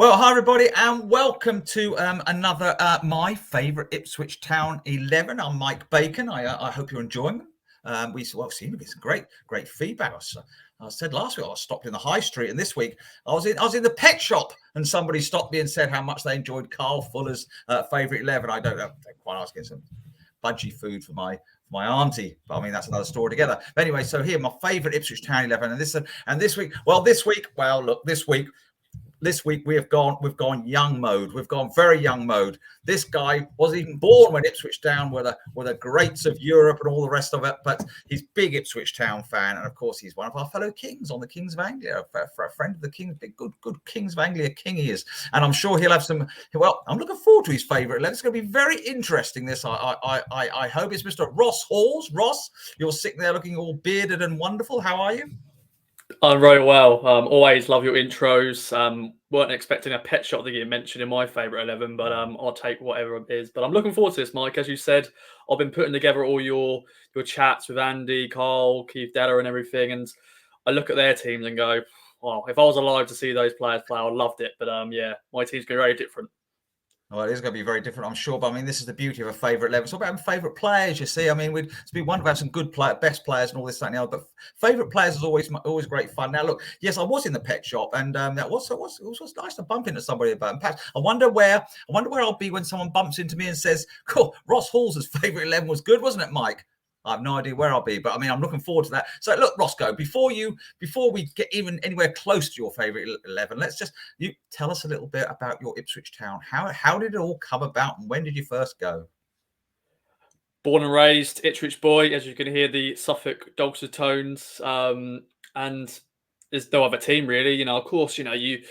Well, hi everybody, and welcome to another My Favourite Ipswich Town 11. I'm Mike Bacon. I hope you're enjoying them. We seem to get some great feedback. I said last week I stopped in the high street, and this week I was in the pet shop, and somebody stopped me and said how much they enjoyed Carl Fuller's Favourite 11. I don't know, they're quite asking some budgie food for my auntie, but I mean that's another story together. But anyway, so here my favourite Ipswich Town 11, and this week. This week we've gone young mode. We've gone very young mode. This guy wasn't even born when Ipswich Town were the greats of Europe and all the rest of it, but he's big Ipswich Town fan, and of course he's one of our fellow kings on the Kings of Anglia, for a friend of the King, big good Kings of Anglia king he is, and I'm sure he'll have some. Well, I'm looking forward to his favourite. It's going to be very interesting. This I hope it's Mr. Ross Halls. Ross, you're sitting there looking all bearded and wonderful. How are you? I'm very well. Always love your intros. Weren't expecting a pet shop that you mentioned in my favourite 11, but I'll take whatever it is. But I'm looking forward to this, Mike. As you said, I've been putting together all your chats with Andy, Carl, Keith Della and everything, and I look at their teams and go, wow, if I was alive to see those players play, I loved it. But yeah, my team's going to be very different. Well, it is going to be very different, I'm sure. But I mean, this is the beauty of a favourite 11. It's all about favourite players, you see. I mean, it's been wonderful to have some good best players and all this, that, and the other. But favourite players is always great fun. Now, look, yes, I was in the pet shop, and it was nice to bump into somebody about. And perhaps I wonder where I'll be when someone bumps into me and says, "Cool, Ross Hall's favourite 11 was good, wasn't it, Mike?" I have no idea where I'll be, but I mean, I'm looking forward to that. So, look, Rossco, before we get even anywhere close to your favourite 11, you tell us a little bit about your Ipswich Town. How did it all come about, and when did you first go? Born and raised Ipswich boy, as you can hear the Suffolk dulcet tones, and there's no other team really. You know, of course, you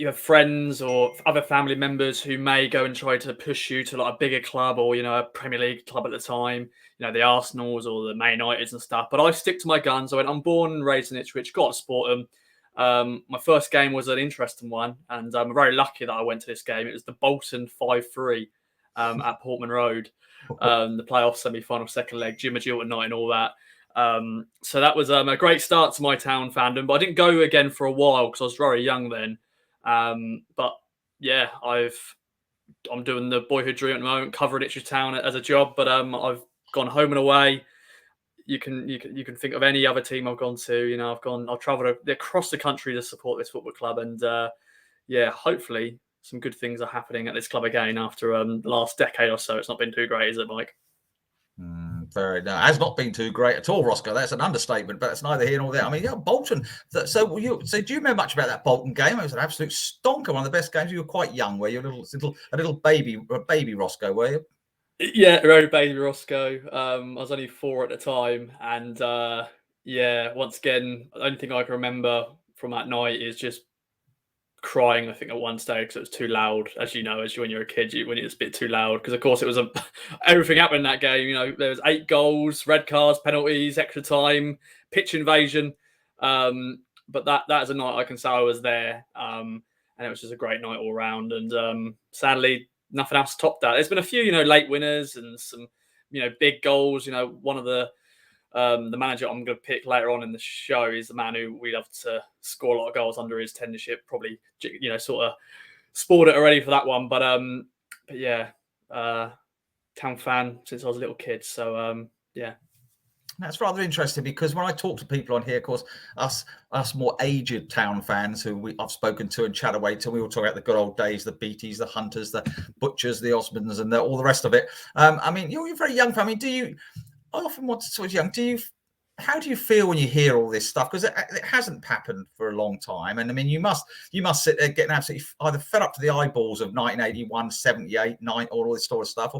have friends or other family members who may go and try to push you to like a bigger club or, a Premier League club at the time, the Arsenals or the Man Uniteds and stuff. But I stick to my guns. I'm born and raised in Ipswich, got to support them. My first game was an interesting one, and I'm very lucky that I went to this game. It was the Bolton 5-3 at Portman Road, the playoff semi-final second leg, Jim at night and all that. So that was a great start to my town fandom, but I didn't go again for a while because I was very young then. But yeah, I'm doing the boyhood dream at the moment, covering Ipswich Town as a job. But I've gone home and away. You can think of any other team I've gone to. I've travelled across the country to support this football club, and yeah, hopefully some good things are happening at this club again after the last decade or so. It's not been too great, is it, Mike? No, it has not been too great at all, Rossco. That's an understatement, but it's neither here nor there. I mean, yeah, Bolton. So do you remember much about that Bolton game? It was an absolute stonker, one of the best games. You were quite young, were you? A little baby Rossco, were you? Yeah, very baby Rossco. I was only 4 at the time, and yeah, once again, the only thing I can remember from that night is just crying, I think, at one stage because it was too loud. As you know, when you're a kid, when it's a bit too loud, because of course it was everything happened in that game. There was 8 goals, red cards, penalties, extra time, pitch invasion. But that is a night I can say I was there, and it was just a great night all round. And sadly, nothing else topped that. There's been a few, late winners and some, big goals. One of the manager I'm going to pick later on in the show is the man who we love to score a lot of goals under his tenureship. Probably, sort of spoiled it already for that one. But yeah, town fan since I was a little kid. So yeah. That's rather interesting because when I talk to people on here, of course, us more aged town fans who I've spoken to and chat away to, we all talk about the good old days, the Beatties, the Hunters, the Butchers, the Osmonds, and all the rest of it. I mean, you're very young family. I often want to sort of young. How do you feel when you hear all this stuff? Because it hasn't happened for a long time, and I mean, you must sit there getting absolutely either fed up to the eyeballs of 1981, 78, 9, all this sort of stuff,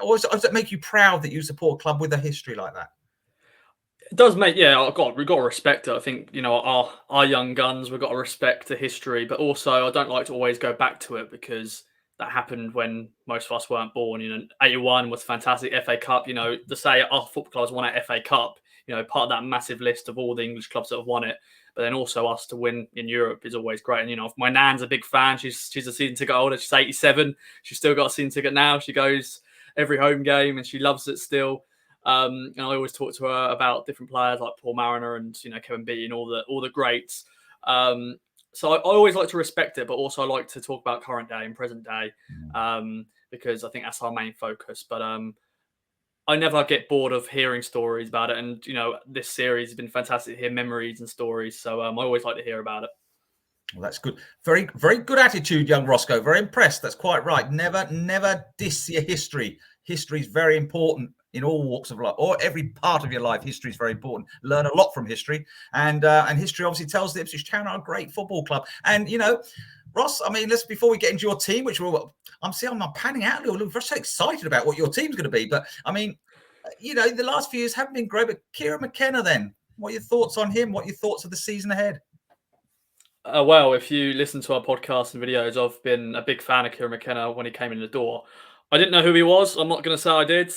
or does it make you proud that you support a club with a history like that? It does make, yeah. We've got to respect it. I think our young guns. We've got to respect the history, but also I don't like to always go back to it because that happened when most of us weren't born. 81 was fantastic. FA Cup. To say our football clubs won an FA Cup. Part of that massive list of all the English clubs that have won it. But then also us to win in Europe is always great. And my nan's a big fan. She's a season ticket holder. She's 87. She's still got a season ticket now. She goes every home game and she loves it still. And I always talk to her about different players like Paul Mariner and Kevin Beattie and all the greats. so I always like to respect it, but also I like to talk about current day and present day, because I think that's our main focus. But I never get bored of hearing stories about it, and this series has been fantastic to hear memories and stories. So I always like to hear about it. Well, that's good. Very, very good attitude, young Rossco. Very impressed. That's quite right. Never diss your history. History is very important in all walks of life, or every part of your life. History is very important. Learn a lot from history, and history obviously tells the Ipswich Town are a great football club. And Ross, I mean, before we get into your team, which I'm panning out a little. We're so excited about what your team's going to be, but I mean, the last few years haven't been great. But Kieran McKenna, then, what are your thoughts on him? What are your thoughts of the season ahead? Well, if you listen to our podcasts and videos, I've been a big fan of Kieran McKenna when he came in the door. I didn't know who he was. I'm not going to say I did.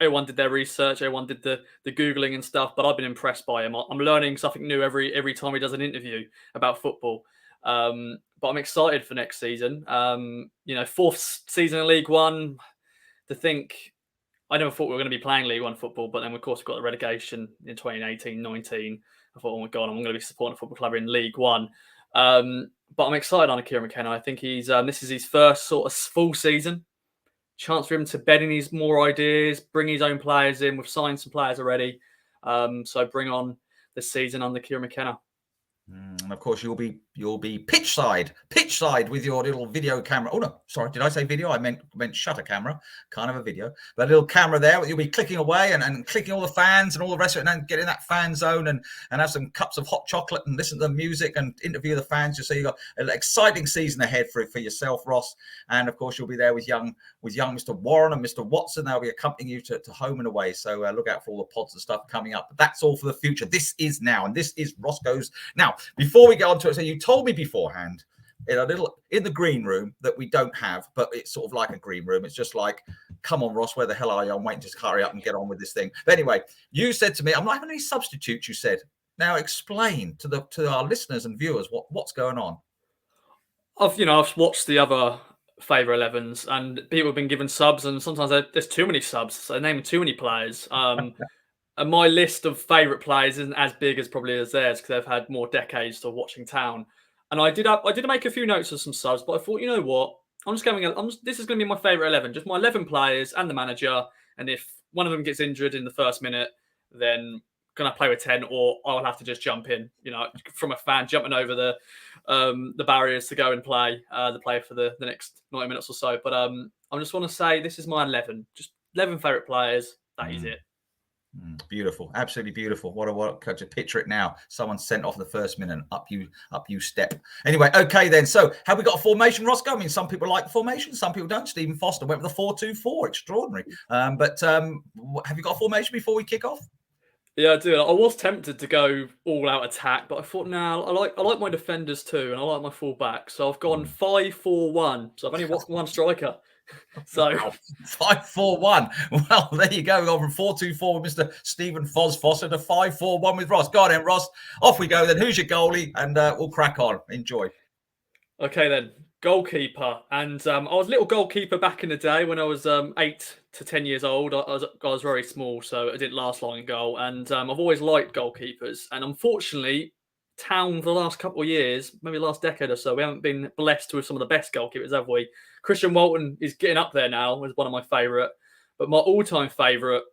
Everyone did their research, everyone did the Googling and stuff, but I've been impressed by him. I'm learning something new every time he does an interview about football. But I'm excited for next season. Fourth season in League One. I never thought we were going to be playing League One football, but then of course we got the relegation in 2018-19. I thought, oh my God, I'm going to be supporting a football club in League One. But I'm excited on Kieran McKenna. I think this is his first sort of full season. Chance for him to bed in his more ideas, bring his own players in. We've signed some players already. So bring on the season under Kieran McKenna. And of course, you'll be pitch side with your little video camera. Oh no, sorry, did I say video? I meant shutter camera, kind of a video, but a little camera there. You'll be clicking away and clicking all the fans and all the rest of it, and get in that fan zone and have some cups of hot chocolate and listen to the music and interview the fans. Just so you got an exciting season ahead for yourself, Ross. And of course, you'll be there with young Mr. Warren and Mr. Watson. They'll be accompanying you to home and away. So look out for all the pods and stuff coming up. But that's all for the future. This is now, and this is Rossco's now. Before we get on to it, so you told me beforehand in the green room that we don't have, but it's sort of like a green room. It's just like, come on, Ross, where the hell are you? I'm waiting to hurry up and get on with this thing. But anyway, you said to me, I'm not having any substitutes. You said, now explain to our listeners and viewers what's going on. I've watched the other Favourite 11s, and people have been given subs, and sometimes there's too many subs. So they're naming too many players. And my list of favourite players isn't as big as probably as theirs, because they've had more decades of watching Town. And I did make a few notes of some subs, but I thought, you know what? This is going to be my favourite 11, just my 11 players and the manager. And if one of them gets injured in the first minute, then can I play with 10, or I'll have to just jump in, from a fan jumping over the barriers to go and play for the next 90 minutes or so. But I just want to say this is my 11, just 11 favourite players. That is it. Beautiful, absolutely beautiful. What to picture it now. Someone sent off the first minute, up you step. Anyway, okay then. So have we got a formation, Rossco? I mean, some people like the formation, some people don't. Stephen Foster went with the 4-2-4, extraordinary. But have you got a formation before we kick off? Yeah, I do. I was tempted to go all out attack, but I thought, no, I like my defenders too, and I like my full back. So I've gone 5-4-1. So I've only got one striker. So 5-4-1. Well, there you go. We go from 4-2-4 with Mr. Stephen Foster to 5-4-1 with Ross. Go on then, Ross. Off we go then. Who's your goalie? And we'll crack on. Enjoy. Okay then. Goalkeeper. And I was a little goalkeeper back in the day when I was 8 to 10 years old. I was very small, so it didn't last long in goal. And I've always liked goalkeepers. And unfortunately, Town for the last couple of years, maybe the last decade or so, we haven't been blessed with some of the best goalkeepers, have we? Christian Walton is getting up there now as one of my favourite. But my all-time favourite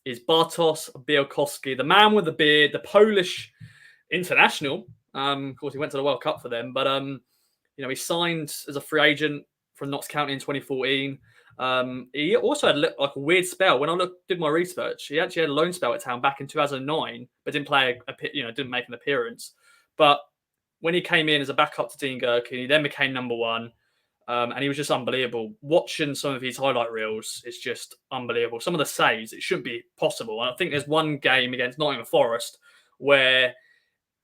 is Bartosz Białkowski, the man with the beard, the Polish international. Of course, he went to the World Cup for them. But, he signed as a free agent from Notts County in 2014. He also had like a weird spell. When I did my research, he actually had a loan spell at Town back in 2009, but didn't play didn't make an appearance. But when he came in as a backup to Dean Gerken, he then became number one, and he was just unbelievable. Watching some of his highlight reels, it's just unbelievable. Some of the saves, it shouldn't be possible. And I think there's one game against Nottingham Forest where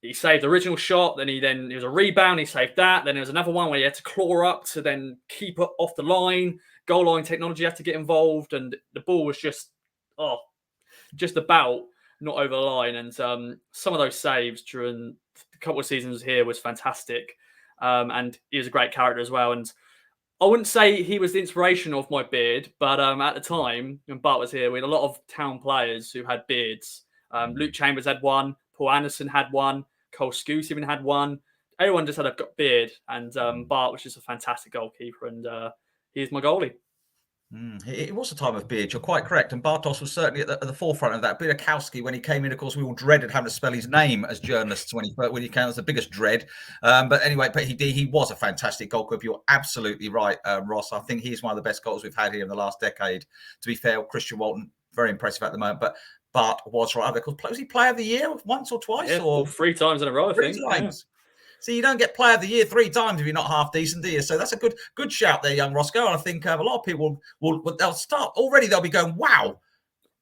he saved the original shot, then it was a rebound, he saved that. Then there was another one where he had to claw up to then keep it off the line. Goal line technology had to get involved, and the ball was just about not over the line. And some of those saves during a couple of seasons here was fantastic. And he was a great character as well. And I wouldn't say he was the inspiration of my beard, but at the time when Bart was here, we had a lot of Town players who had beards. Luke Chambers had one, Paul Anderson had one, Cole Scouse even had one. everyone just had a beard, and Bart was just a fantastic goalkeeper, and he's my goalie. It was a time of beard. You're quite correct, and Bartos was certainly at the forefront of that. Bielakowski, when he came in, of course, we all dreaded having to spell his name as journalists when he came. It was the biggest dread. But anyway, he was a fantastic goalkeeper. You're absolutely right, Ross. I think he's one of the best goals we've had here in the last decade. To be fair, Christian Walton, very impressive at the moment, but Bart was right. Was he Player of the Year once or twice, or 3 times in a row? I think. Yeah. So you don't get Player of the Year 3 times if you're not half decent, do you? So that's a good shout there, young Rossco. And I think a lot of people they'll start already. They'll be going, wow.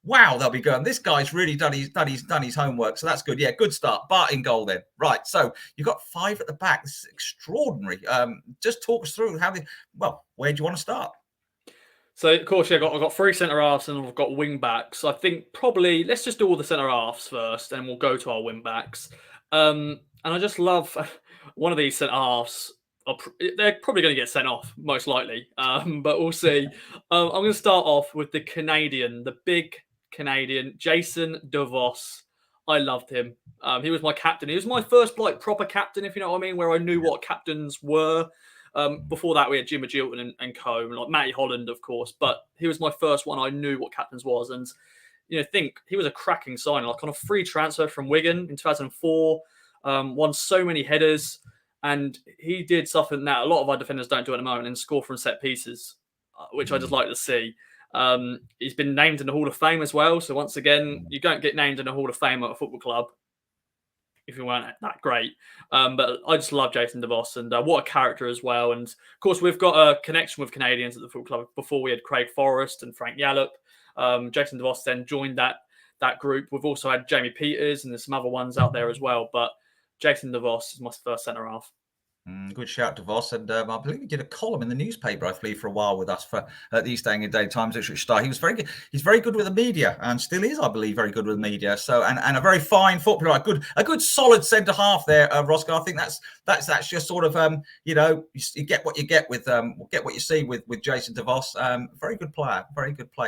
They'll be going, this guy's really done his homework. So that's good. Yeah, good start. Bart in goal then. Right. So you've got 5 at the back. This is extraordinary. Just talk us through where do you want to start? So of course, I've got 3 centre halves and I've got wing backs. So I think probably let's just do all the centre halves first, and we'll go to our wing backs. And I just love one of these centre halves. They're probably going to get sent off, most likely. But we'll see. I'm going to start off with the big Canadian, Jason DeVos. I loved him. He was my captain. He was my first proper captain, if you know what I mean, where I knew what captains were. Before that, we had Jim Agilton and co, and like Matty Holland, of course. But he was my first one. I knew what captains was, and think he was a cracking signing. Like on a free transfer from Wigan in 2004, won so many headers, and he did something that a lot of our defenders don't do at the moment, and score from set pieces, which I just like to see. He's been named in the Hall of Fame as well. So once again, you don't get named in the Hall of Fame at a football club if you weren't that great. But I just love Jason DeVos, and what a character as well. And of course, we've got a connection with Canadians at the football club. Before we had Craig Forrest and Frank Yallop. Jason DeVos then joined that group. We've also had Jamie Peters, and there's some other ones out there as well. But Jason DeVos is my first centre half. Good shout, DeVos. And I believe he did a column in the newspaper, for a while with us for the East Anglia Daily Times Ipswich Star. He was very good. He's very good with the media, and still is, I believe, very good with the media. So, and a very fine footballer, a good solid centre half there, Rossco. I think that's just sort of you get what you get with get what you see with Jason DeVos. Very good player,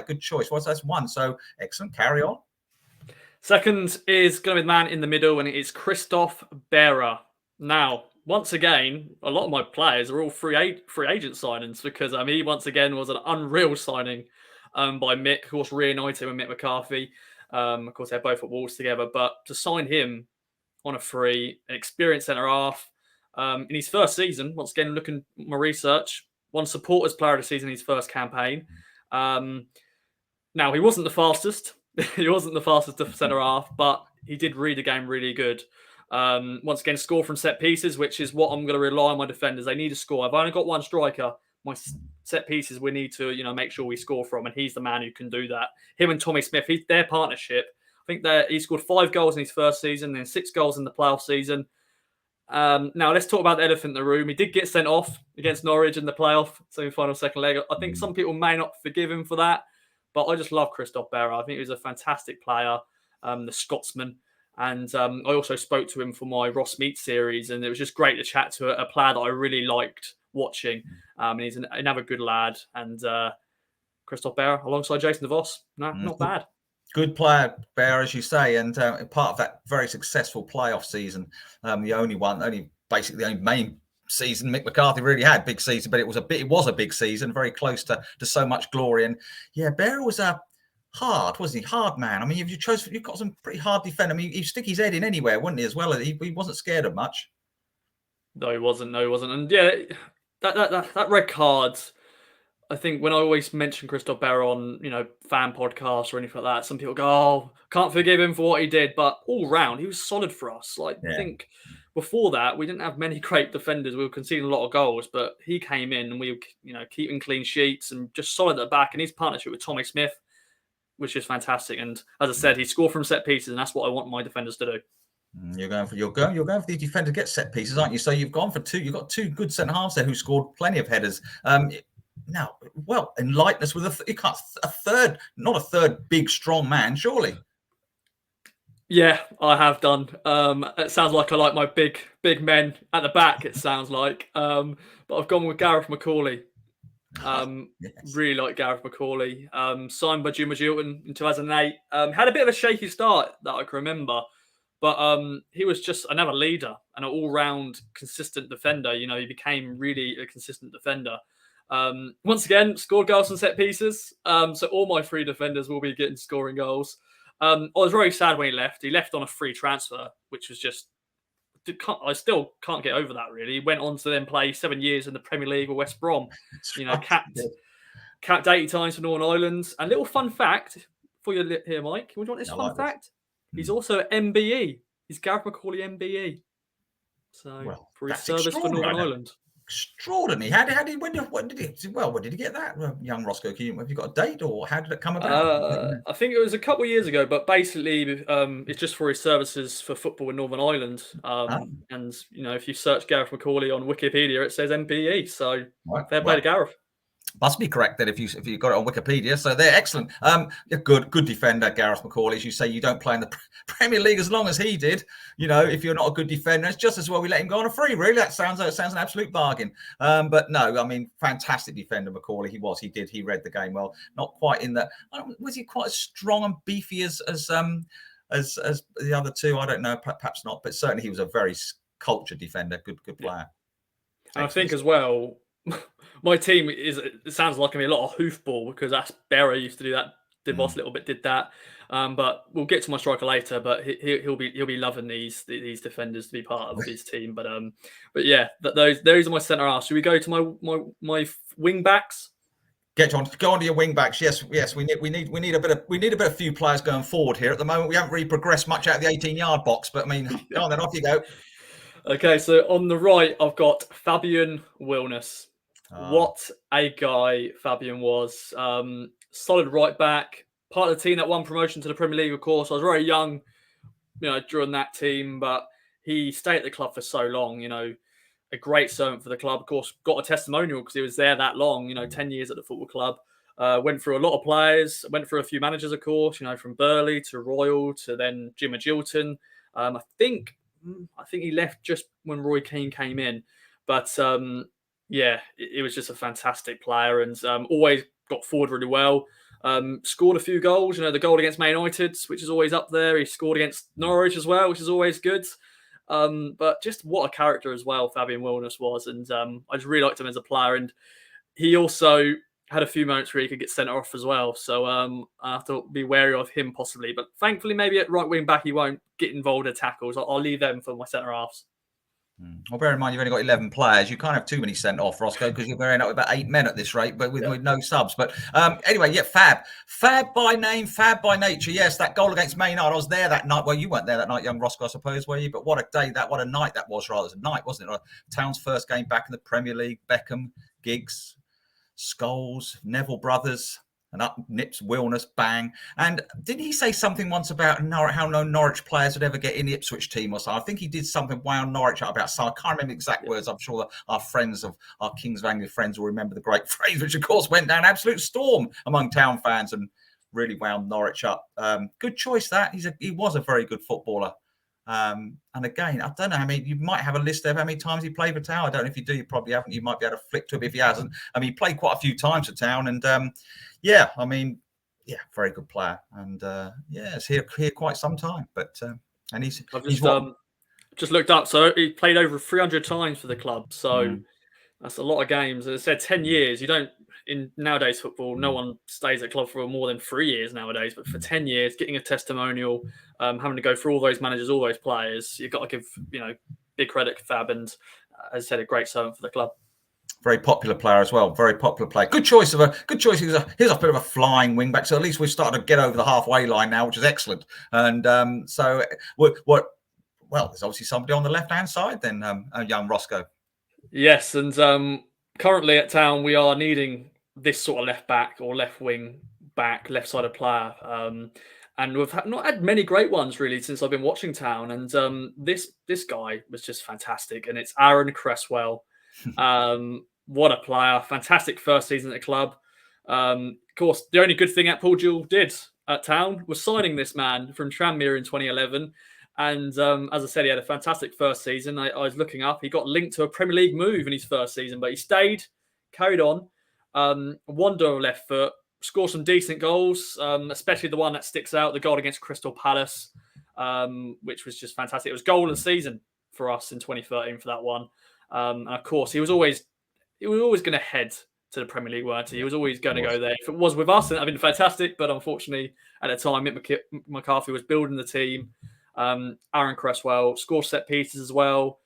good choice. That's one. So excellent. Carry on. Second is going to be the man in the middle, and it is Christophe Berra. Now, once again, a lot of my players are all free agent signings because he once again was an unreal signing by Mick. Of course, reunited with Mick McCarthy. Of course, they're both at Wolves together. But to sign him on a free, an experienced centre half in his first season, once again, looking at my research, won Supporters Player of the Season in his first campaign. Now, he wasn't the fastest. He wasn't the fastest centre half, but he did read the game really good. Once again, score from set pieces, which is what I'm going to rely on my defenders. They need to score. I've only got one striker. My set pieces we need to, make sure we score from, and he's the man who can do that. Him and Tommy Smith, their partnership. I think he scored 5 goals in his first season, then 6 goals in the playoff season. Now let's talk about the elephant in the room. He did get sent off against Norwich in the playoff semi-final second leg. I think some people may not forgive him for that, but I just love Christophe Berra. I think he was a fantastic player, the Scotsman. And I also spoke to him for my Ross Meet series, and it was just great to chat to a player that I really liked watching. And he's another good lad. And Christophe Berra alongside Jason DeVos, not bad. Good player, Bear, as you say, and part of that very successful playoff season. Basically the only main season Mick McCarthy really had, big season, but it was a big season, very close to so much glory. And yeah, Bear was hard, wasn't he? Hard man. You've got some pretty hard defender. He'd stick his head in anywhere, wouldn't he? As well, he wasn't scared of much. No, he wasn't. And yeah, that red card. I think when I always mention Christophe Berra on, fan podcasts or anything like that, some people go, "Oh, can't forgive him for what he did." But all round, he was solid for us. I think before that, we didn't have many great defenders. We were conceding a lot of goals, but he came in and we were, keeping clean sheets and just solid at the back. And his partnership with Tommy Smith, which is fantastic. And as I said, he scored from set pieces, and that's what I want my defenders to do. You're going for the defender to get set pieces, aren't you? So you've gone for 2. You've got 2 good centre halves there who scored plenty of headers. Now, in lightness with not a third big strong man, surely. Yeah, I have done. It sounds like I like my big men at the back. It sounds like, but I've gone with Gareth McCauley. Yes. Really like Gareth McCauley. Signed by Jim Agilton in 2008. Had a bit of a shaky start that I can remember, But he was just another leader and an all-round consistent defender. You know, he became really a consistent defender. Once again, scored goals from set pieces. So all my three defenders will be getting scoring goals. I was very sad when he left. He left on a free transfer, which was just... I still can't get over that, really. He went on to then play 7 years in the Premier League with West Brom. You know, capped 80 times for Northern Ireland. And little fun fact for you here, Mike. Would you want this fun fact? He's also MBE. He's Gareth McCauley MBE. So for his service for Northern Ireland. Extraordinary. How did he? When did he get that? Young Rossco, have you got a date, or how did it come about? I think it was a couple of years ago, but basically, it's just for his services for football in Northern Ireland. And you know, if you search Gareth McCauley on Wikipedia, it says MBE. So fair play to Gareth. Must be correct then if you got it on Wikipedia. So they're excellent. Good defender, Gareth McCauley. As you say, you don't play in the Premier League as long as he did. You know, if you're not a good defender, it's just as well we let him go on a free. Really, that sounds an absolute bargain. But no, I mean, fantastic defender, McCauley. He read the game well. Not quite in the. Was he quite as strong and beefy as the other two? I don't know. Perhaps not. But certainly he was a very cultured defender. Good player. And I think as well. My team it sounds like a lot of hoofball because that's Berra used to do that. DeVos a little bit did that. But we'll get to my striker later. But he'll be loving these defenders to be part of his team. But yeah, those are my centre halves. Should we go to my wing backs? Go on to your wing backs. Yes. We need a bit of few players going forward here at the moment. We haven't really progressed much out of the 18-yard box. But I mean, go on then, off you go. Okay, so on the right, I've got Fabian Wilness. What a guy Fabian was. Solid right back. Part of the team that won promotion to the Premier League, of course. I was very young, during that team, but he stayed at the club for so long, a great servant for the club. Of course, got a testimonial because he was there that long, 10 years at the football club. Went through a lot of players, went through a few managers, of course, from Burley to Royal to then Jim Agilton. I think he left just when Roy Keane came in. But yeah, it was just a fantastic player and always got forward really well. Scored a few goals, the goal against Man United, which is always up there. He scored against Norwich as well, which is always good. But just what a character as well Fabian Wilness was. And I just really liked him as a player. And he also had a few moments where he could get sent off as well. So I have to be wary of him possibly. But thankfully, maybe at right wing back, he won't get involved in tackles. I'll leave them for my centre halves. Well, bear in mind, you've only got 11 players. You can't have too many sent off, Rossco, because you're going to end up with about 8 men at this rate, but with no subs. But anyway, yeah, Fab by name, Fab by nature. Yes, that goal against Man United, I was there that night. Well, you weren't there that night, young Rossco, I suppose, were you? But what a day, what a night that was, rather. It was a night, wasn't it? Town's first game back in the Premier League. Beckham, Giggs, Scholes, Neville Brothers, and up nips Wilness, bang. And didn't he say something once about how no Norwich players would ever get in the Ipswich team or something? I think he did something wound Norwich up about. So I can't remember the exact words. I'm sure that our Kings of Anglia friends will remember the great phrase, which of course went down absolute storm among Town fans and really wound Norwich up. Good choice that. He was a very good footballer. And again, I don't know how many, you might have a list of how many times he played for Town. I don't know if you do, you probably haven't. You might be able to flick to him if he hasn't. I mean, he played quite a few times for Town and very good player. And it's here quite some time. But and I've just looked up. So he played over 300 times for the club. So that's a lot of games. As I said, 10 years. You don't, in nowadays football, no one stays at club for more than 3 years nowadays. But for 10 years, getting a testimonial, having to go through all those managers, all those players, you've got to give, big credit to Fab. And as I said, a great servant for the club. Very popular player as well. Very popular player. Good choice. Here's a bit of a flying wing back. So at least we've started to get over the halfway line now, which is excellent. And so there's obviously somebody on the left-hand side then, young Rossco. Yes, and currently at Town, we are needing this sort of left back or left wing back, left-sided player. And we've not had many great ones, really, since I've been watching Town. And this guy was just fantastic. And it's Aaron Cresswell. What a player. Fantastic first season at the club. Of course, the only good thing that Paul Jewell did at Town was signing this man from Tranmere in 2011. And as I said, he had a fantastic first season. I was looking up. He got linked to a Premier League move in his first season, but he stayed, carried on, wandered on left foot, scored some decent goals, especially the one that sticks out, the goal against Crystal Palace. which was just fantastic. It was goal of the season for us in 2013 for that one. And of course, he was always going to head to the Premier League, weren't he? He was always going to go there. If it was with us, then that'd been fantastic. But unfortunately, at the time, Mick McCarthy was building the team. Aaron Cresswell scores set pieces as well.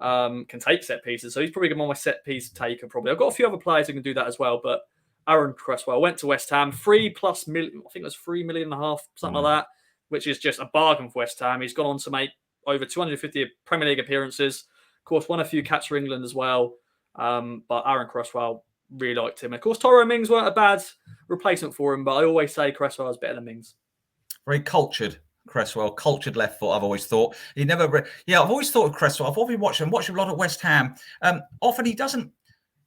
Can take set pieces, so he's probably my set piece taker. Probably, I've got a few other players who can do that as well. But Aaron Cresswell went to West Ham, 3+ million. I think it was 3.5 million, something like that, which is just a bargain for West Ham. He's gone on to make over 250 Premier League appearances. Of course, won a few caps for England as well. But Aaron Cresswell, really liked him. Of course, Tyrone Mings weren't a bad replacement for him, but I always say Cresswell is better than Mings. Very cultured. Cresswell, cultured left foot. I've always thought I've always thought of Cresswell. I've always watched him a lot at West Ham. Often he doesn't.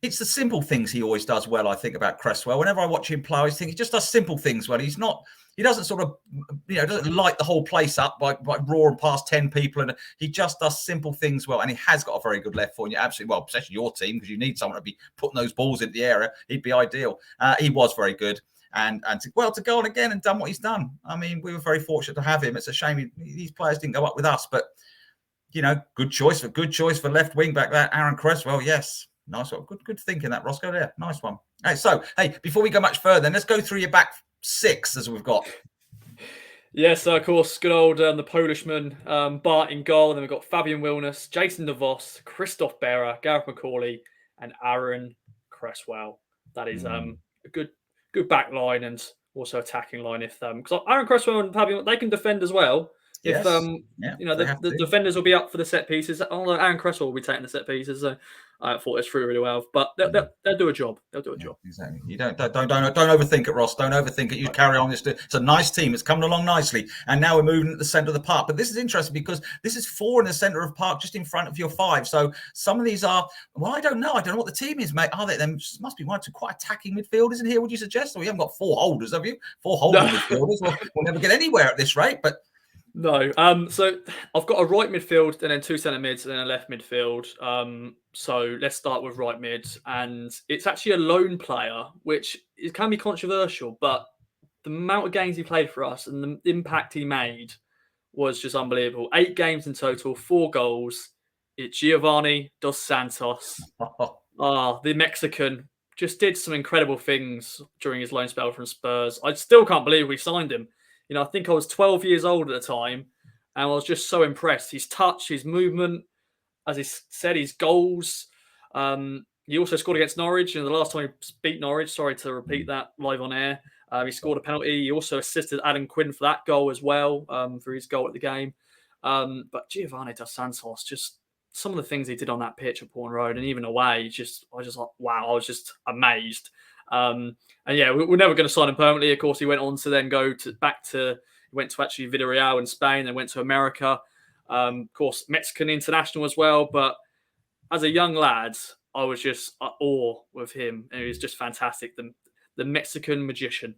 It's the simple things he always does well. I think about Cresswell. Whenever I watch him play, I think he just does simple things well. He's not. He doesn't sort of, doesn't light the whole place up by roaring past 10 people, and he just does simple things well. And he has got a very good left foot. And you're absolutely well, especially your team, because you need someone to be putting those balls into the area. He'd be ideal. He was very good. And to go on again and done what he's done. I mean, we were very fortunate to have him. It's a shame these players didn't go up with us, but good choice for left wing back there, Aaron Cresswell. Yes, nice one. Good thinking that, Rossco. There, nice one. Hey, so before we go much further, let's go through your back six as we've got. Yes, of course, good old the Polishman, Bart in goal. And then we've got Fabian Wilness, Jason DeVos, Christoph Berra, Gareth McCauley, and Aaron Cresswell. That is a good back line and also attacking line. If because Aaron Cresswell and Fabian, they can defend as well. If the defenders will be up for the set pieces, although Aaron Cresswell will be taking the set pieces. So I thought it's through really well, but they'll do a job. They'll do a job. Exactly. You don't overthink it, Ross. Don't overthink it. You carry on. It's a nice team. It's coming along nicely, and now we're moving to the centre of the park. But this is interesting because this is 4 in the centre of the park, just in front of your 5. So some of these are. Well, I don't know. I don't know what the team is, mate. Are they? There must be 1 or 2 quite attacking midfielders in here. Would you suggest? Or you haven't got 4 holders, have you? 4 holding midfielders. Well, we'll never get anywhere at this rate, but. No. So I've got a right midfield and then 2 centre mids and then a left midfield. So let's start with right mid. And it's actually a lone player, which can be controversial, but the amount of games he played for us and the impact he made was just unbelievable. 8 games in total, 4 goals. It's Giovanni Dos Santos. The Mexican just did some incredible things during his loan spell from Spurs. I still can't believe we signed him. I think I was 12 years old at the time, and I was just so impressed. His touch, his movement, as he said, his goals. He also scored against Norwich. The last time he beat Norwich, sorry to repeat that live on air, he scored a penalty. He also assisted Adam Quinn for that goal as well, for his goal at the game. But Giovanni Dos Santos, just some of the things he did on that pitch at Pawn Road and even away, I was just like, wow, I was just amazed. And yeah, we're never going to sign him permanently. Of course, he went on to then he went to actually Villarreal in Spain, then went to America. Of course, Mexican international as well. But as a young lad, I was just at awe with him. And he was just fantastic. The Mexican magician.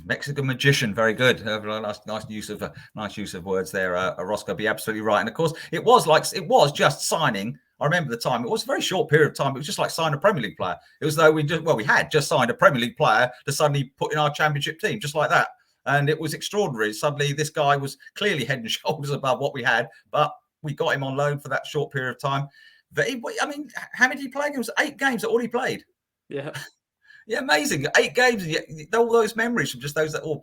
Mexican magician, very good. Nice use of words there. Rossco, be absolutely right. And of course, it was just signing. I remember the time. It was a very short period of time. It was just like signing a Premier League player. It was though we had just signed a Premier League player to suddenly put in our Championship team, just like that. And it was extraordinary. Suddenly, this guy was clearly head and shoulders above what we had, but we got him on loan for that short period of time. But how many did he play? It was 8 games that all he played. Yeah. Yeah, amazing. 8 games, all those memories from just those log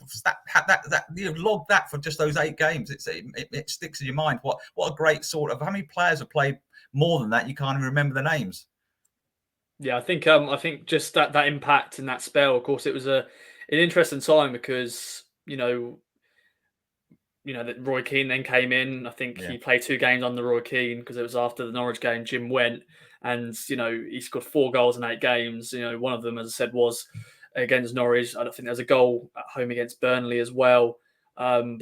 that for just those 8 games. It sticks in your mind. What a great sort of. How many players have played more than that? You can't even remember the names. Yeah, I think just that impact in that spell. Of course, it was an interesting time because that Roy Keane then came in. I think he played 2 games under Roy Keane because it was after the Norwich game. Jim went. And, he scored 4 goals in 8 games. One of them, as I said, was against Norwich. I don't think there's a goal at home against Burnley as well. But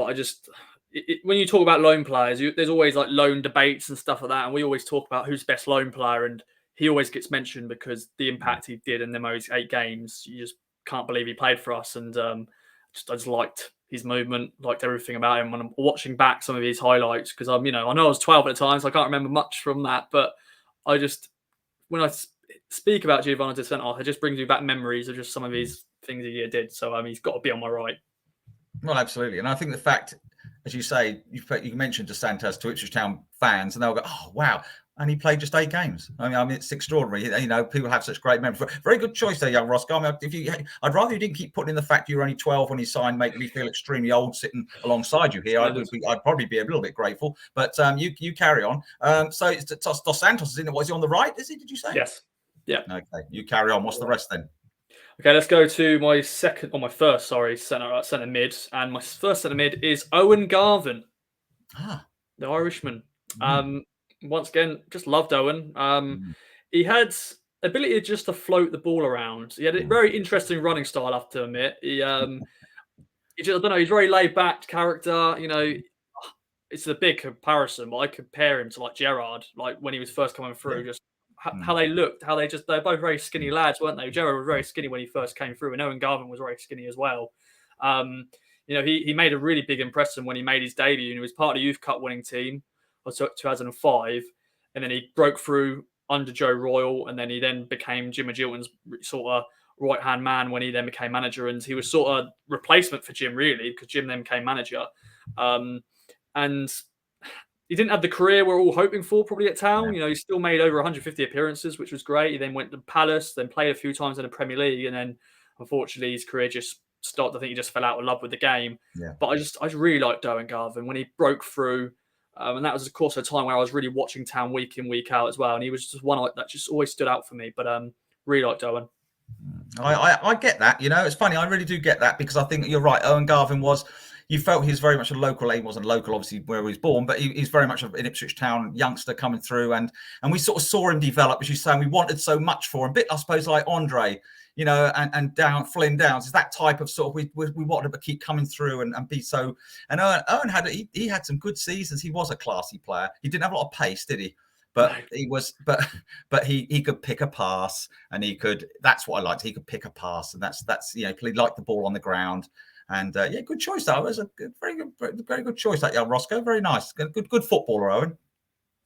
when you talk about loan players, there's always like loan debates and stuff like that. And we always talk about who's best loan player. And he always gets mentioned because the impact he did in those 8 games, you just can't believe he played for us. And I just liked his movement, liked everything about him. When I'm watching back some of his highlights, because I know I was 12 at the time, so I can't remember much from that. But when I speak about Giovanni Dos Santos, it just brings me back memories of just some of his things he did. So he's got to be on my right. Well, absolutely. And I think the fact as you say, you mentioned Dos Santos to Ipswich Town fans, and they'll go, "Oh wow!" And he played just 8 games. I mean, it's extraordinary. You know, people have such great memories. Very good choice there, young Rossco. I mean, I'd rather you didn't keep putting in the fact you were only 12 when you signed, make me feel extremely old sitting alongside you here. I'd probably be a little bit grateful. But you carry on. So it's Dos Santos is in it. Was he on the right? Is he? Did you say? Yes. Yeah. Okay. You carry on. What's the rest then? Okay, let's go to my first centre mid, and my first centre mid is Owen Garvin, the Irishman. Once again, just loved Owen. He had ability just to float the ball around. He had a very interesting running style, I have to admit. He just, I don't know, he's very laid back character. You know, it's a big comparison, but I compare him to like Gerrard, like when he was first coming through, just how they looked, they're both very skinny lads, weren't they? Gerrard was very skinny when he first came through, and Owen Garvin was very skinny as well. You know, he made a really big impression when he made his debut, and he was part of the Youth Cup winning team of 2005, and then he broke through under Joe Royle, and then he then became Jim Agilton's sort of right-hand man when he then became manager, and he was sort of replacement for Jim, really, because Jim then became manager. And he didn't have the career we're all hoping for probably at Town. You know, he still made over 150 appearances, which was great. He then went to Palace, then played a few times in the Premier League, and then unfortunately his career just stopped. I think he just fell out of love with the game. But I just really liked Owen Garvin when he broke through. And that was, of course, a time where I was really watching Town week in, week out as well. And he was just one that just always stood out for me. But really liked Owen. I get that. You know, it's funny. I really do get that, because I think you're right. Owen Garvin was, you felt he was very much a local. He wasn't local, obviously, where he was born, but he's very much an Ipswich Town youngster coming through. And we sort of saw him develop, as you say, and we wanted so much for him. A bit, I suppose, like Andre, you know, and Flynn Downs. It's that type of sort of, we wanted him to keep coming through and be so. And Owen had some good seasons. He was a classy player. He didn't have a lot of pace, did he? But he was, but he could pick a pass, and he could. That's what I liked. He could pick a pass, and that's you know, he liked the ball on the ground. And good choice. That was a very good choice. That young Rossco, very nice. Good footballer, Owen.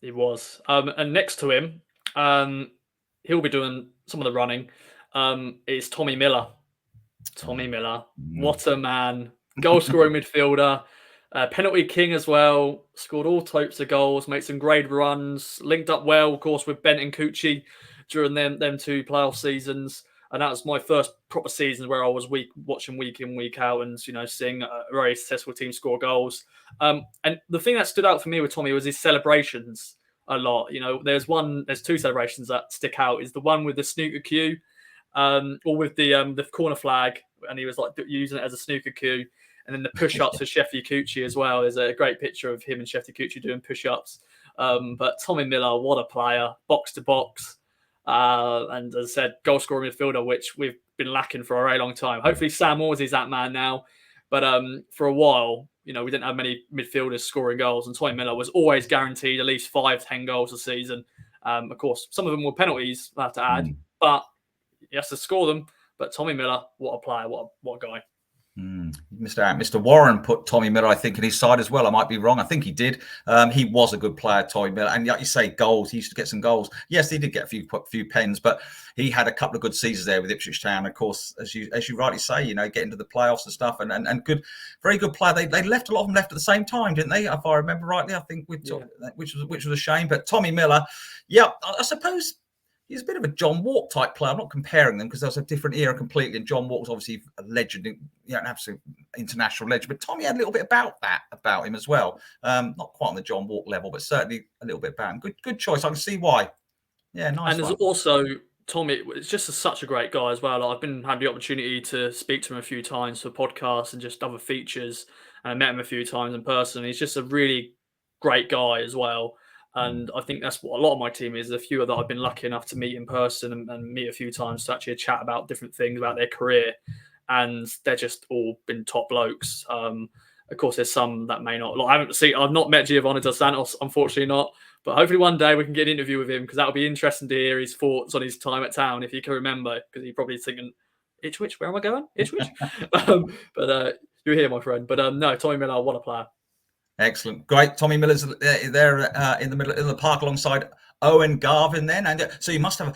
He was. And next to him, he'll be doing some of the running. Is Tommy Miller. Tommy Miller, what a man! Goal scoring midfielder. Penalty king as well, scored all types of goals, made some great runs, linked up well, of course, with Bent and Cucci during them 2 playoff seasons. And that was my first proper season where I was watching week in, week out, and, you know, seeing a very successful team score goals. And the thing that stood out for me with Tommy was his celebrations a lot. You know, there's 2 celebrations that stick out. Is the one with the snooker cue, or with the corner flag, and he was like using it as a snooker cue. And then the push-ups for Shefty Cucci as well. There's a great picture of him and Shefty Cucci doing push-ups. But Tommy Miller, what a player, box to box. And as I said, goal-scoring midfielder, which we've been lacking for a very long time. Hopefully Sam Moores is that man now. But for a while, you know, we didn't have many midfielders scoring goals. And Tommy Miller was always guaranteed at least 5-10 goals a season. Of course, some of them were penalties, I have to add. But he has to score them. But Tommy Miller, what a player, what a guy. Mr. Warren put Tommy Miller, I think, in his side as well. I might be wrong. I think he did. He was a good player, Tommy Miller. And like you say, goals. He used to get some goals. Yes, he did get a few pens, but he had a couple of good seasons there with Ipswich Town. Of course, as you rightly say, you know, getting to the playoffs and stuff, and good, very good player. They left, a lot of them left at the same time, didn't they? If I remember rightly, I think which was a shame. But Tommy Miller, I suppose. He's a bit of a John Walk type player. I'm not comparing them because there was a different era completely. And John Walk was obviously a legend, you know, an absolute international legend. But Tommy had a little bit about him as well. Not quite on the John Walk level, but certainly a little bit about him. Good choice. I can see why. Yeah, nice. And there's also Tommy. It's just such a great guy as well. I've had the opportunity to speak to him a few times for podcasts and just other features. And I met him a few times in person. He's just a really great guy as well. And I think that's what a lot of my team is. A few that I've been lucky enough to meet in person and meet a few times to actually chat about different things about their career. And they're just all been top blokes. Of course, there's some that may not. I've not met Giovanni Dos Santos, unfortunately not. But hopefully one day we can get an interview with him, because that would be interesting to hear his thoughts on his time at Town, if he can remember, because he's probably thinking, Ipswich, where am I going? Ipswich? But you're here, my friend. But no, Tommy Miller, what a player. Excellent. Great. Tommy Miller's there in the middle of the park alongside Owen Garvin then. And so you must have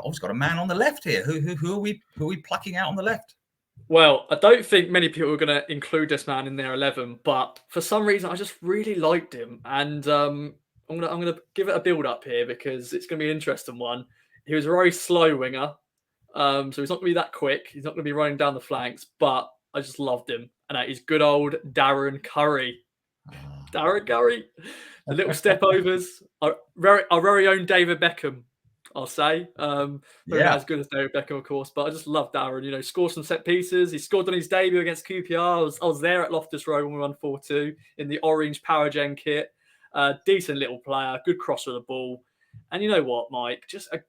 always got a man on the left here. Who are we plucking out on the left? Well, I don't think many people are going to include this man in their 11, but for some reason, I just really liked him, and I'm gonna give it a build up here because it's going to be an interesting one. He was a very slow winger, so he's not going to be that quick. He's not going to be running down the flanks, but I just loved him, and that is good old Darren Curry. Darren Curry, the little step overs, our very own David Beckham. I'll say. Maybe not Yeah. as good as David Beckham, of course, but I just love Darren. You know, scored some set pieces. He scored on his debut against QPR. I was there at Loftus Road when we won 4-2 in the orange Power Gen kit. Decent little player, good crosser of the ball. And you know what, Mike? Just a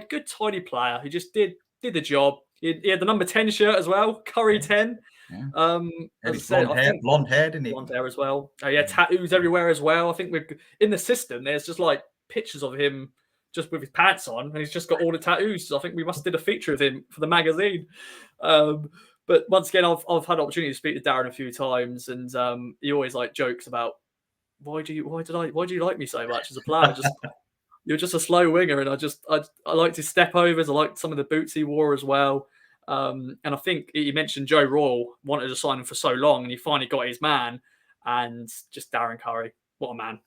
good tidy player who just did the job. He had the number 10 shirt as well, Curry 10. Yeah. As I said, I think blonde hair, didn't he? blonde hair as well. Yeah, tattoos everywhere as well. I think we're in the system. There's just like pictures of him just with his pants on, and he's just got all the tattoos. So I think we must have did a feature of him for the magazine. But once again, I've had the opportunity to speak to Darren a few times, and he always like jokes about why do you like me so much as a player? You're just a slow winger, and I liked his step overs. I liked some of the boots he wore as well. And I think he mentioned Joe Royal wanted to sign him for so long, and he finally got his man. And just Darren Curry, what a man!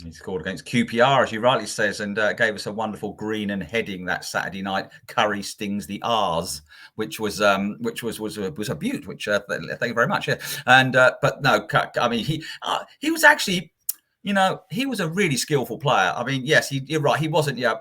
He scored against QPR, as you rightly says, and gave us a wonderful green and heading that Saturday night. Curry stings the R's, which was a beaut. Which thank you very much. Yeah, and but no, I mean he was actually. You know, he was a really skillful player. I mean, yes, you're right. He wasn't your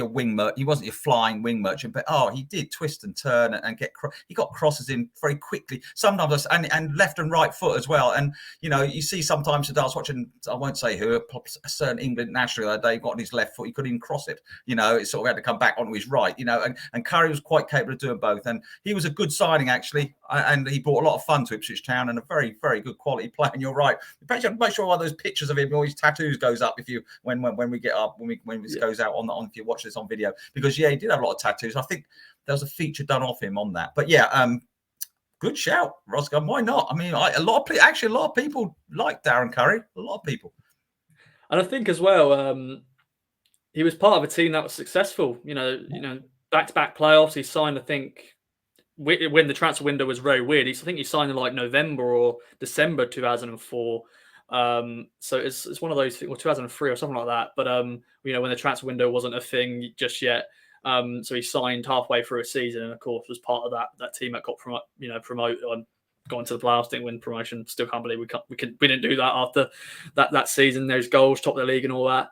wing he wasn't your flying wing merchant, but he did twist and turn and he got crosses in very quickly. Sometimes and left and right foot as well. And you know, you see sometimes I was watching. I won't say who, a certain England national the other day got on his left foot. He couldn't even cross it. You know, it sort of had to come back onto his right. You know, and Curry was quite capable of doing both. And he was a good signing actually, and he brought a lot of fun to Ipswich Town and a very very good quality player. And you're right. Make sure one of those pictures of him. All his tattoos goes up if you when we get up when this goes out on if you watch this on video, because he did have a lot of tattoos. I think there was a feature done off him on that. But good shout, Rossco. Why not? I mean, a lot of people like Darren Curry. A lot of people, and I think as well, he was part of a team that was successful. You know, back-to-back playoffs. He signed, I think, when the transfer window was very weird. I think he signed in like November or December 2004. So it's one of those things, or 2003 or something like that. But you know, when the transfer window wasn't a thing just yet. So he signed halfway through a season, and of course was part of that team that got promoted and got into the playoffs, didn't win promotion. Still can't believe we didn't do that after that season. There's goals, top of the league, and all that.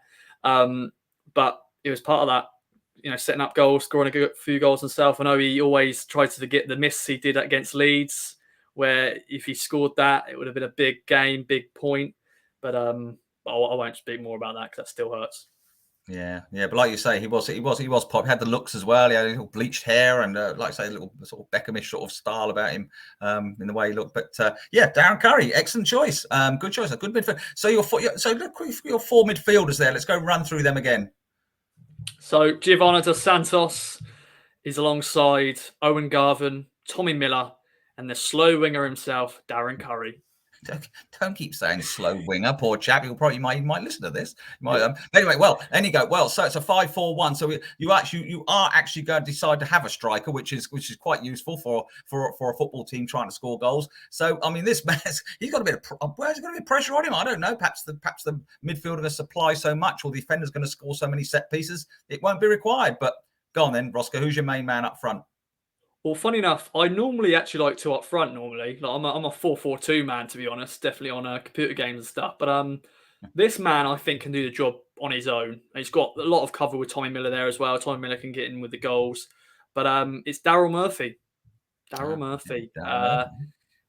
But it was part of that. You know, setting up goals, scoring a few goals himself. I know he always tried to forget the miss he did against Leeds, where if he scored that, it would have been a big game, big point. But I won't speak more about that because that still hurts. Yeah. But like you say, he was pop. He had the looks as well. He had a little bleached hair and like I say, a little sort of Beckhamish sort of style about him in the way he looked. But Darren Curry, excellent choice. Good choice. A good midfield. So your four midfielders there. Let's go run through them again. So Giovanna dos Santos is alongside Owen Garvin, Tommy Miller, and the slow winger himself, Darren Curry. Don't keep saying slow winger, poor chap. He might listen to this. Anyway, so it's a 5-4-1. So you are actually going to decide to have a striker, which is quite useful for a football team trying to score goals. So I mean, this man, he's got a bit of where's going to be pressure on him? I don't know. Perhaps the midfielder going to supply so much, or the defender's going to score so many set pieces, it won't be required. But go on then, Rossco. Who's your main man up front? Well, funny enough, I normally actually like two up front. Normally, like I'm a 4-4-2 man, to be honest. Definitely on computer games and stuff. But this man I think can do the job on his own. And he's got a lot of cover with Tommy Miller there as well. Tommy Miller can get in with the goals. But it's Daryl Murphy. Daryl Murphy.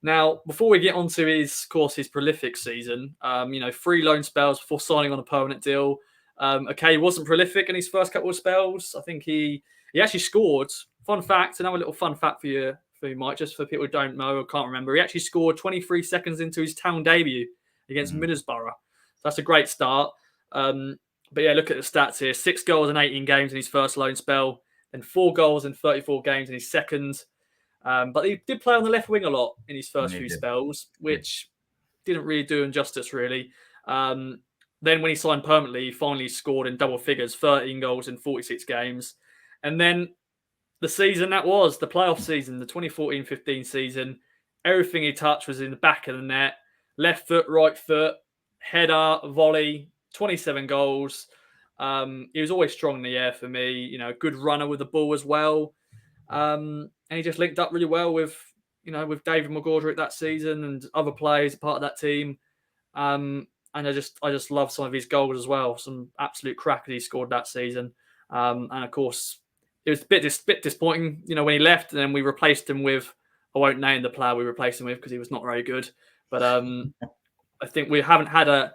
Now, before we get on to his prolific season, 3 loan spells before signing on a permanent deal. He wasn't prolific in his first couple of spells. I think he actually scored. Fun fact, another little fun fact for you, Mike, just for people who don't know or can't remember. He actually scored 23 seconds into his town debut against Middlesbrough. So that's a great start. But yeah, look at the stats here. 6 goals in 18 games in his first loan spell, then 4 goals in 34 games in his second. But he did play on the left wing a lot in his first few spells, which didn't really do him justice, really. Then when he signed permanently, he finally scored in double figures, 13 goals in 46 games. And then the season that was, the playoff season, the 2014-15 season, everything he touched was in the back of the net. Left foot, right foot, header, volley, 27 goals. He was always strong in the air for me. You know, good runner with the ball as well. And he just linked up really well with, with David McGaudrick that season and other players part of that team. And I just love some of his goals as well. Some absolute crackers he scored that season. And of course, it was a bit disappointing, when he left, and then we replaced him with, I won't name the player we replaced him with because he was not very good. But I think we haven't had a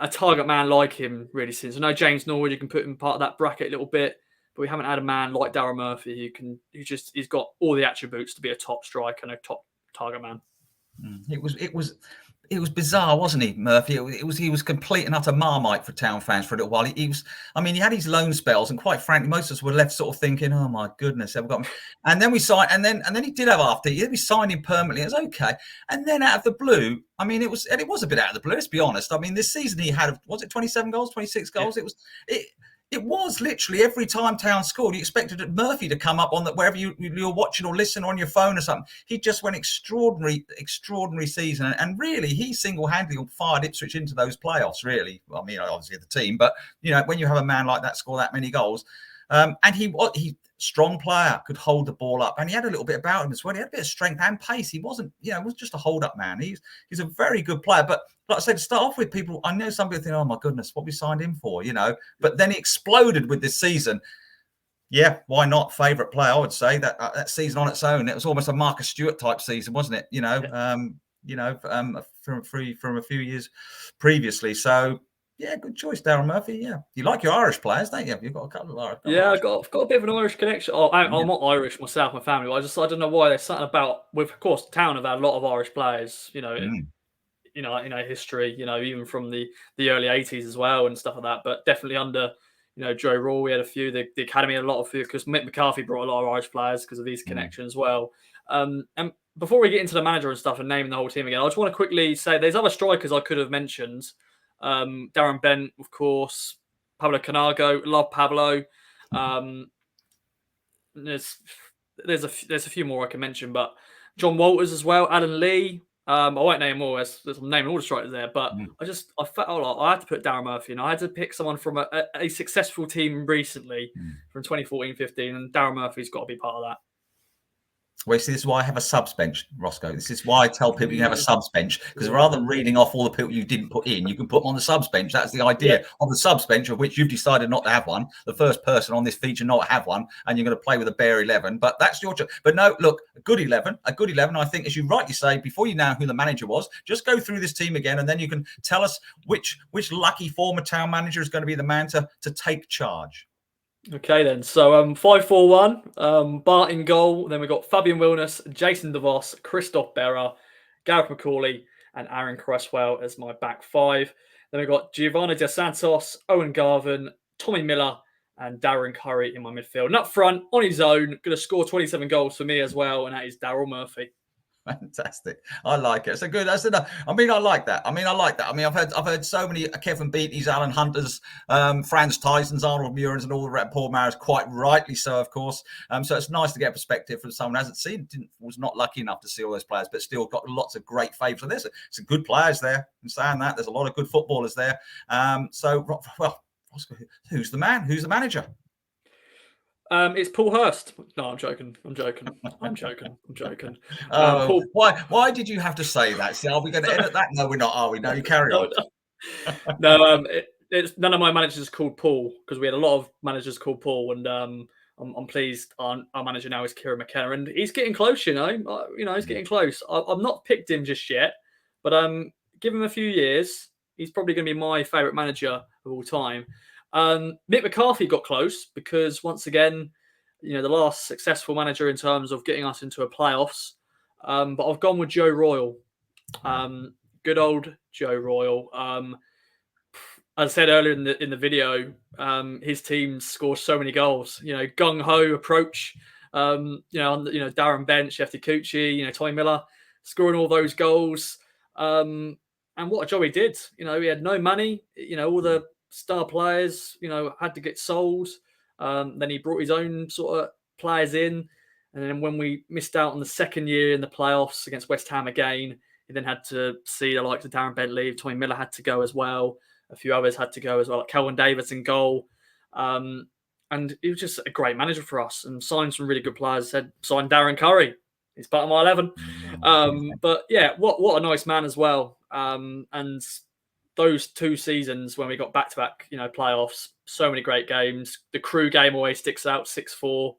target man like him really since. I know James Norwood, you can put him part of that bracket a little bit, but we haven't had a man like Darren Murphy he's got all the attributes to be a top striker and a top target man. It was bizarre, wasn't he, Murphy? He was complete and utter marmite for Town fans for a little while. He had his loan spells, and quite frankly, most of us were left sort of thinking, "Oh my goodness, have we got him?" And then we signed, and then he did have after. We signed him permanently. It was okay, and then out of the blue, it was a bit out of the blue. Let's be honest. This season he had, was it 27 goals, 26 goals? Yeah. It was literally every time Town scored, you expected Murphy to come up on that wherever you're watching or listening on your phone or something. He just went extraordinary season, and really he single-handedly fired Ipswich into those playoffs. Really, obviously the team, but when you have a man like that score that many goals, and he strong player, could hold the ball up, and he had a little bit about him as well. He had a bit of strength and pace. He wasn't, was just a hold-up man. He's a very good player, but like I said, to start off with, people, I know some people think, oh my goodness, what we signed him for, but then he exploded with this season. Yeah, why not? Favourite player, I would say that season on its own. It was almost a Marcus Stewart type season, wasn't it? From a few years previously. So yeah, good choice, Darren Murphy. Yeah, you like your Irish players, don't you? You've got a couple of Irish. Yeah, I've got a bit of an Irish connection. I'm not Irish myself, my family. I don't know why there's something about. With of course, Town have had a lot of Irish players. History. Even from the early '80s as well and stuff like that. But definitely under Joe Raw, we had a few. The academy had a lot of few because Mick McCarthy brought a lot of Irish players because of these connections as well. And before we get into the manager and stuff and naming the whole team again, I just want to quickly say there's other strikers I could have mentioned. Darren Bent, of course, Pablo Canago, love Pablo. There's a few more I can mention, but John Walters as well, Alan Lee. I won't name all. I'm naming all the strikers there, but I felt I had to put Darren Murphy in. I had to pick someone from a successful team recently from 2014-15, and Darren Murphy's got to be part of that. Well, you see, this is why I have a subs bench, Rossco. This is why I tell people you have a subs bench, because rather than reading off all the people you didn't put in, you can put them on the subs bench. That's the idea of the subs bench, of which you've decided not to have one. The first person on this feature not to have one, and you're going to play with a bare 11. But that's your choice. But no, look, a good 11. I think, as you rightly say, before you know who the manager was, just go through this team again, and then you can tell us which lucky former Town manager is going to be the man to take charge. Okay, then. So 5-4-1, Bart in goal. Then we've got Fabian Wilness, Jason DeVos, Christoph Berra, Gareth McCauley, and Aaron Cresswell as my back five. Then we've got Giovanni De Santos, Owen Garvin, Tommy Miller, and Darren Curry in my midfield. And up front, on his own, going to score 27 goals for me as well, and that is Daryl Murphy. Fantastic. I like it. So good. That's enough. I like that. I've heard so many Kevin Beattie's, Alan Hunters, Franz Tyson's, Arnold Murens, and all the Paul Maris, quite rightly so, of course. So it's nice to get perspective from someone who hasn't seen, was not lucky enough to see all those players, but still got lots of great favourites. So there's some good players there. I'm saying that. There's a lot of good footballers there. Who's the man? Who's the manager? It's Paul Hurst. No, I'm joking. Paul, why did you have to say that? See, are we going to edit that? No, we're not, are we? No, you carry on. No, it's none of my managers called Paul, because we had a lot of managers called Paul, and I'm pleased our manager now is Kieran McKenna, and he's getting close. He's getting close. I've not picked him just yet, but give him a few years, he's probably going to be my favourite manager of all time. Mick McCarthy got close because, once again, the last successful manager in terms of getting us into a playoffs. But I've gone with Joe Royle. Good old Joe Royle. As I said earlier in the video, his team scores so many goals. Gung ho approach. Darren Bent, Chef Kikuchi, Tommy Miller, scoring all those goals. And what a job he did. He had no money. All the star players, had to get sold. Then he brought his own sort of players in. And then when we missed out on the second year in the playoffs against West Ham again, he then had to see the likes of Darren Bent leave. Tommy Miller had to go as well. A few others had to go as well, like Kelvin Davis in goal. And he was just a great manager for us and signed some really good players. Signed Darren Curry. He's part of my 11. But yeah, what a nice man as well. And those 2 seasons when we got back-to-back, playoffs, so many great games. The Crew game always sticks out, 6-4.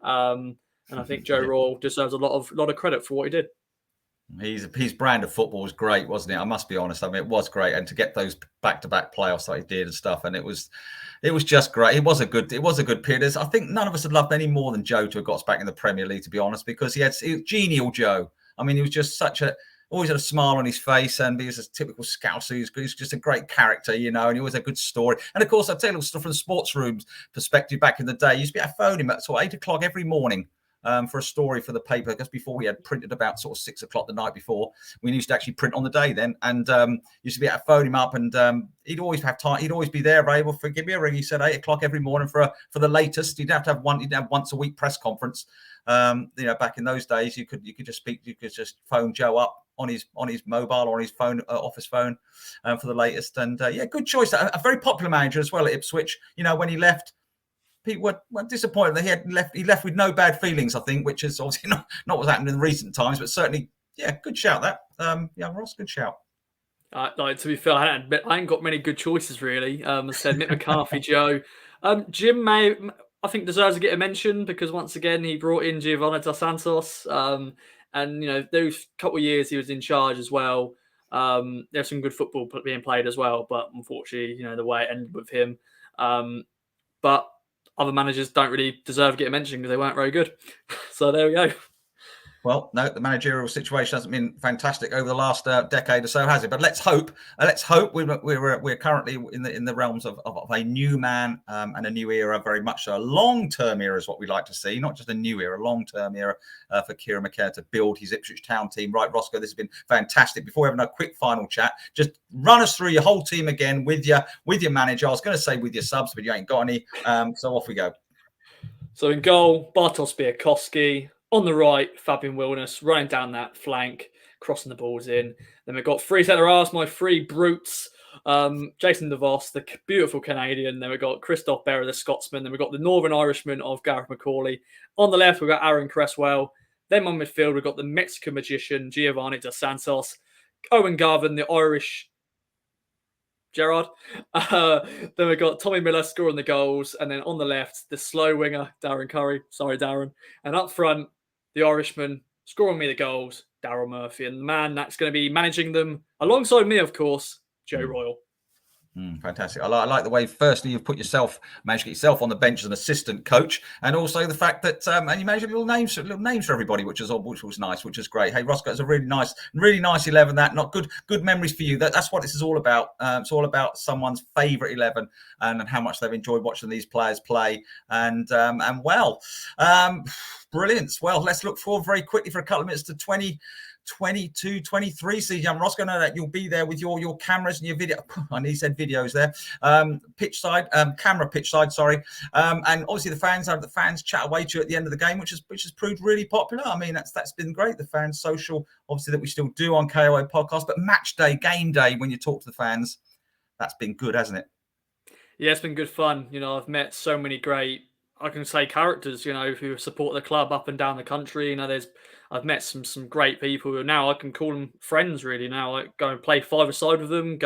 And I think Joe Royal deserves a lot of credit for what he did. His brand of football was great, wasn't it? I must be honest. I mean, it was great, and to get those back-to-back playoffs that he did and stuff, and it was just great. It was a good period. I think none of us had loved any more than Joe to have got us back in the Premier League, to be honest, because he was genial Joe. I mean, he was just always had a smile on his face, and he was a typical Scouser. He was just a great character, and he always had a good story. And of course, I tell you stuff from the sports room's perspective back in the day. You used to be able to phone him at sort of 8 o'clock every morning. For a story for the paper, because before we had printed about sort of 6 o'clock the night before. We used to actually print on the day then, and used to be able to phone him up, and he'd always have time. He'd always be there, available for give me a ring. He said 8 o'clock every morning for the latest. He'd have to have He'd have once a week press conference. Back in those days, you could just phone Joe up on his mobile or on his phone, office phone, for the latest. And good choice. A very popular manager as well at Ipswich. When he left, people were disappointed that he left with no bad feelings, I think, which is obviously not what's happened in recent times, but certainly, good shout that. Ross, good shout. To be fair, I ain't got many good choices really. I said Mick McCarthy, Joe. Jim I think deserves to get a mention because once again he brought in Giovanni Dos Santos, and those couple of years he was in charge as well. There's some good football being played as well, but unfortunately, the way it ended with him. But other managers don't really deserve to get mentioned because they weren't very good. So there we go. Well, no, the managerial situation hasn't been fantastic over the last decade or so, has it? But let's hope. We're currently in the realms of a new man and a new era, very much a long-term era is what we like to see, not just a new era, a long-term era for Kieran McKenna to build his Ipswich Town team. Right, Rossco, this has been fantastic. Before we have a quick final chat, just run us through your whole team again with your manager. I was going to say with your subs, but you ain't got any. So off we go. So in goal, Bartosz Białkowski. On the right, Fabian Wilness running down that flank, crossing the balls in. Then we've got 3 centre-halves, my 3 brutes. Jason DeVos, the beautiful Canadian. Then we've got Christoph Berra, the Scotsman. Then we've got the Northern Irishman of Gareth McCauley. On the left, we've got Aaron Cresswell. Then on midfield, we've got the Mexican magician, Giovanni Dos Santos. Owen Garvin, the Irish Gerard. Then we've got Tommy Miller scoring the goals. And then on the left, the slow winger, Darren Curry. Sorry, Darren. And up front, the Irishman scoring me the goals, Daryl Murphy. And the man that's going to be managing them alongside me, of course, Joe Royal. Fantastic. I like the way, firstly, you've managed to get yourself on the bench as an assistant coach, and also the fact that and you managed little names for everybody, which was nice, which is great. Hey, Rossco, it's a really nice 11. That not good memories for you. That's what this is all about. It's all about someone's favourite 11 and how much they've enjoyed watching these players play. And brilliant. Well, let's look forward very quickly for a couple of minutes to 22-23 season. Rossco, know that you'll be there with your cameras and your video. I nearly said videos there. Camera pitch side, sorry. And obviously the fans chat away to you at the end of the game, which has proved really popular. I mean, that's been great. The fans social, obviously, that we still do on KOA podcast, but match day, game day, when you talk to the fans, that's been good, hasn't it? Yeah, it's been good fun. I've met so many great, I can say, characters, who support the club up and down the country. I've met some great people who now I can call them friends, really. Now I go and play 5-a-side with them,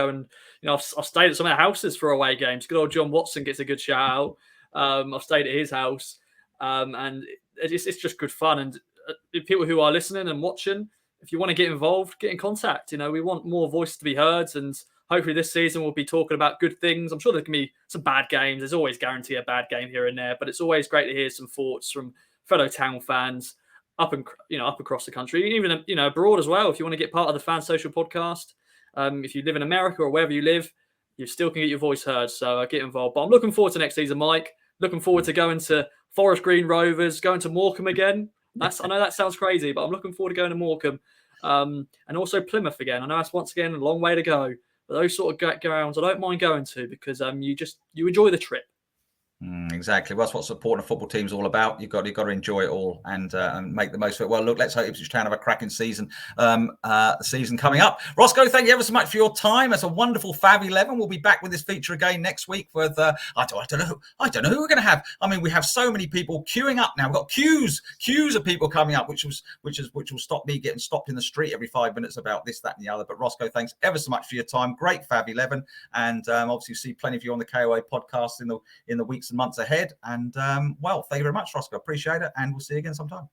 I've stayed at some of their houses for away games. Good old John Watson gets a good shout out. I've stayed at his house. And it's just good fun. And people who are listening and watching, if you want to get involved, get in contact. We want more voices to be heard, and hopefully this season we'll be talking about good things. I'm sure there can be some bad games. There's always guarantee a bad game here and there, but it's always great to hear some thoughts from fellow town fans up across the country, even abroad as well. If you want to get part of the Fan Social podcast, if you live in America or wherever you live, you still can get your voice heard. So get involved. But I'm looking forward to next season, Mike. Looking forward to going to Forest Green Rovers, going to Morecambe again. I know that sounds crazy, but I'm looking forward to going to Morecambe, and also Plymouth again. I know that's once again a long way to go, but those sort of grounds I don't mind going to because you enjoy the trip. Exactly. Well, that's what supporting a football team is all about. You've got to enjoy it all and make the most of it. Well, look, let's hope Ipswich Town have a cracking season. Season coming up. Roscoe, thank you ever so much for your time. It's a wonderful Fab 11. We'll be back with this feature again next week with I don't know who we're going to have. I mean, we have so many people queuing up now. We've got queues of people coming up, which will stop me getting stopped in the street every 5 minutes about this, that, and the other. But Roscoe, thanks ever so much for your time. Great Fab 11, and obviously see plenty of you on the KOA podcast in the weeks and months ahead. And well, thank you very much, Rossco. Appreciate it. And we'll see you again sometime.